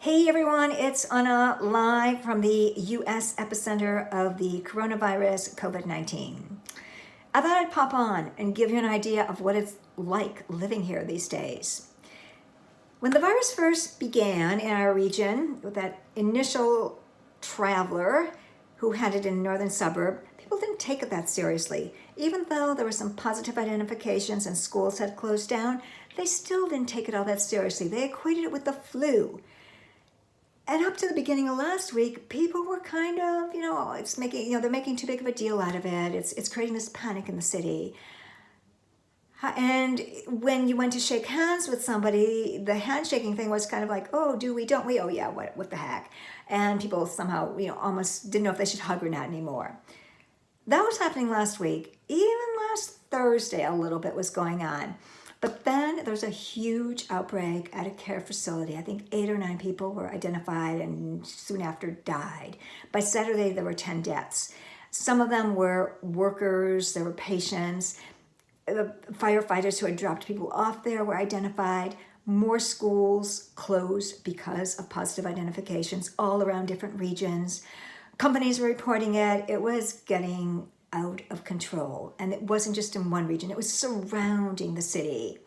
Hey everyone, it's Anna live from the US epicenter of the coronavirus COVID-19. I thought I'd pop on and give you an idea of what it's like living here these days. When the virus first began in our region, with that initial traveler who had it in a northern suburb, people didn't take it that seriously. Even though there were some positive identifications and schools had closed down, they still didn't take it all that seriously. They equated it with the flu. And up to the beginning of last week, people were kind of, they're making too big of a deal out of it. It's creating this panic in the city. And when you went to shake hands with somebody, the handshaking thing was kind of like, oh, do we, don't we? Oh yeah, what the heck? And people somehow, almost didn't know if they should hug or not anymore. That was happening last week. Even last Thursday, a little bit was going on. But then there's a huge outbreak at a care facility. I think 8 or 9 people were identified and soon after died. By Saturday, there were 10 deaths. Some of them were workers, there were patients. The firefighters who had dropped people off there were identified. More schools closed because of positive identifications all around different regions. Companies were reporting it. It was getting out of control. And it wasn't just in one region, it was surrounding the city.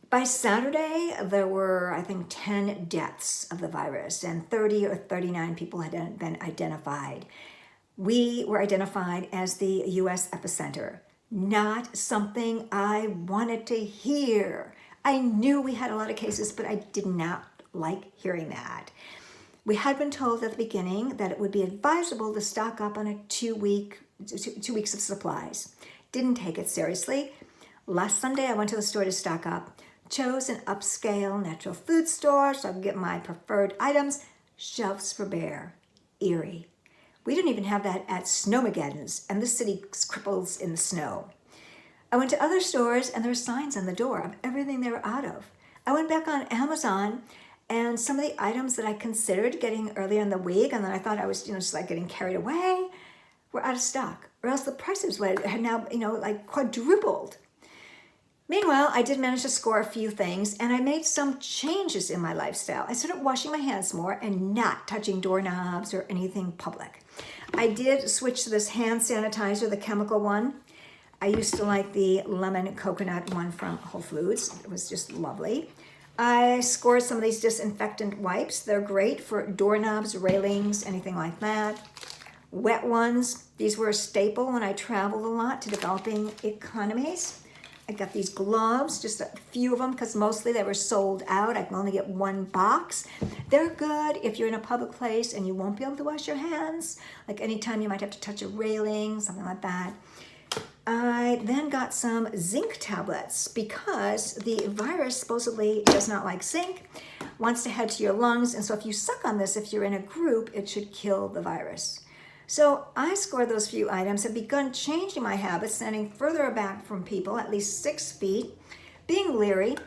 By Saturday, there were, I think, 10 deaths of the virus and 30 or 39 people had been identified. We were identified as the US epicenter. Not something I wanted to hear. I knew we had a lot of cases, but I did not like hearing that. We had been told at the beginning that it would be advisable to stock up on a 2 weeks of supplies. Didn't take it seriously. Last Sunday, I went to the store to stock up. Chose an upscale natural food store so I could get my preferred items. Shelves were bare. Eerie. We didn't even have that at Snowmageddon's, and the city cripples in the snow. I went to other stores, and there were signs on the door of everything they were out of. I went back on Amazon, and some of the items that I considered getting earlier in the week, and then I thought I was, just like getting carried away, were out of stock, or else the prices had now, like quadrupled. Meanwhile, I did manage to score a few things, and I made some changes in my lifestyle. I started washing my hands more and not touching doorknobs or anything public. I did switch to this hand sanitizer, the chemical one. I used to like the lemon coconut one from Whole Foods. It was just lovely. I scored some of these disinfectant wipes. They're great for doorknobs, railings, anything like that. Wet ones. These were a staple when I traveled a lot to developing economies. I got these gloves, just a few of them, because mostly they were sold out. I can only get one box. They're good if you're in a public place and you won't be able to wash your hands. Like anytime you might have to touch a railing, something like that. I then got some zinc tablets because the virus supposedly does not like zinc, wants to head to your lungs. And so if you suck on this, if you're in a group, it should kill the virus. So I scored those few items, have begun changing my habits, standing further back from people, at least 6 feet, being leery.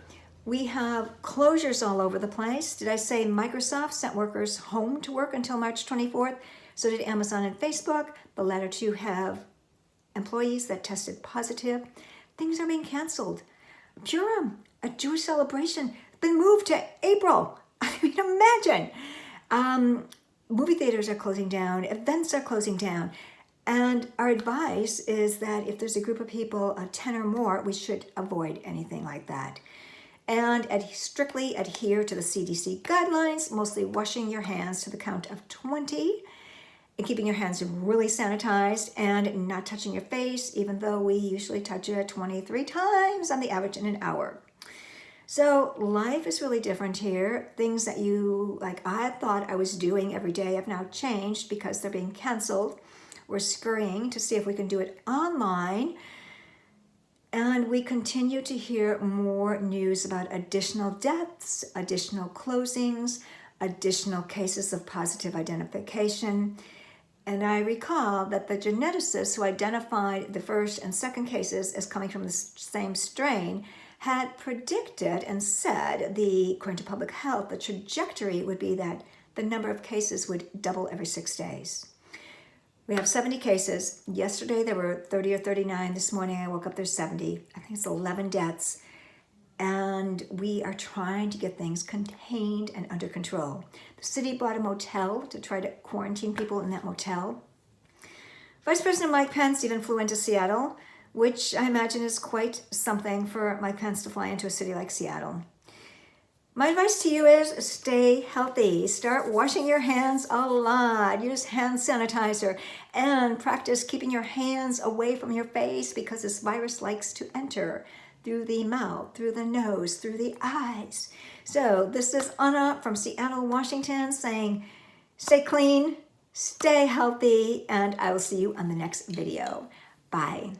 We have closures all over the place. Did I say Microsoft sent workers home to work until March 24th? So did Amazon and Facebook. The latter two have employees that tested positive. Things are being canceled. Purim, a Jewish celebration, been moved to April. I mean, imagine. Movie theaters are closing down, events are closing down, and our advice is that if there's a group of people, 10 or more, we should avoid anything like that. And strictly adhere to the CDC guidelines, mostly washing your hands to the count of 20, and keeping your hands really sanitized and not touching your face, even though we usually touch it 23 times on the average in an hour. So life is really different here. Things that I thought I was doing every day have now changed because they're being canceled. We're scurrying to see if we can do it online. And we continue to hear more news about additional deaths, additional closings, additional cases of positive identification. And I recall that the geneticists who identified the first and second cases as coming from the same strain had predicted and said, according to public health, the trajectory would be that the number of cases would double every 6 days. We have 70 cases. Yesterday there were 30 or 39. This morning I woke up, there's 70. I think it's 11 deaths. and we are trying to get things contained and under control. The city bought a motel to try to quarantine people in that motel. Vice President Mike Pence even flew into Seattle, which I imagine is quite something for Mike Pence to fly into a city like Seattle. My advice to you is stay healthy. Start washing your hands a lot. Use hand sanitizer and practice keeping your hands away from your face because this virus likes to enter through the mouth, through the nose, through the eyes. So this is Anna from Seattle, Washington saying stay clean, stay healthy, and I will see you on the next video. Bye.